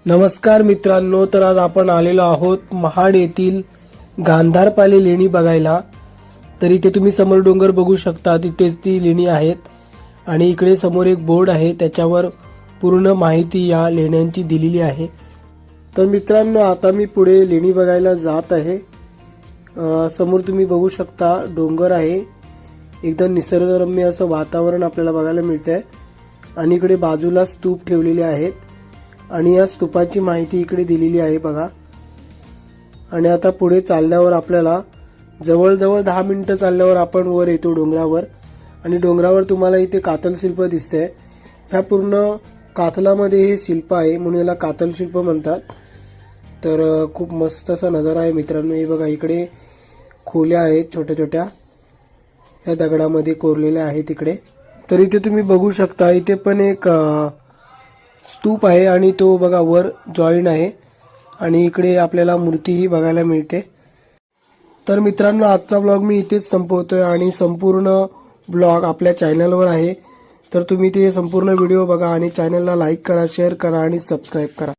नमस्कार मित्रांनो, तर आज आपण आलेलो आहोत महाड येथील गांधारपाले लेणी बघायला। तर इथे तुम्ही समोर डोंगर बघू शकता, तिथेच ती लेणी आहेत आणि इकडे समोर एक बोर्ड आहे, त्याच्यावर पूर्ण माहिती या लेण्यांची दिलेली आहे। तर मित्रांनो, आता मी पुढे लेणी बघायला जात आहे। समोर तुम्ही बघू शकता डोंगर आहे, एकदम निसर्गरम्य असं वातावरण आपल्याला बघायला मिळतंय आणि इकडे बाजूला स्तूप ठेवलेले आहेत आणि या स्तूपाची माहिती इकडे दिलेली आहे बघा। आणि आता पुढे चालल्यावर आपल्याला जवळजवळ 10 मिनिटं चालल्यावर आपण वर येतो डोंगरावर आणि डोंगरावर तुम्हाला इथे कातल शिल्प दिसतंय। ह्या पूर्ण कातलामध्ये हे शिल्प आहे, म्हणून याला कातल शिल्प म्हणतात। तर खूप मस्त असा नजारा आहे मित्रांनो। हे बघा, इकडे खोल्या आहेत छोट्या छोट्या, ह्या दगडामध्ये कोरलेल्या आहेत इकडे। तर इथे तुम्ही बघू शकता, इथे पण एक स्तूप आहे आणि तो बघा वर जॉईन आहे आणि इकडे आपल्याला मूर्तीही बघायला मिळते। तर मित्रांनो, आजचा ब्लॉग मी इथेच संपवतोय आणि संपूर्ण ब्लॉग आपल्या चॅनलवर आहे। तर तुम्ही ते संपूर्ण व्हिडिओ बघा आणि चॅनलला लाईक करा, शेअर करा आणि सबस्क्राईब करा।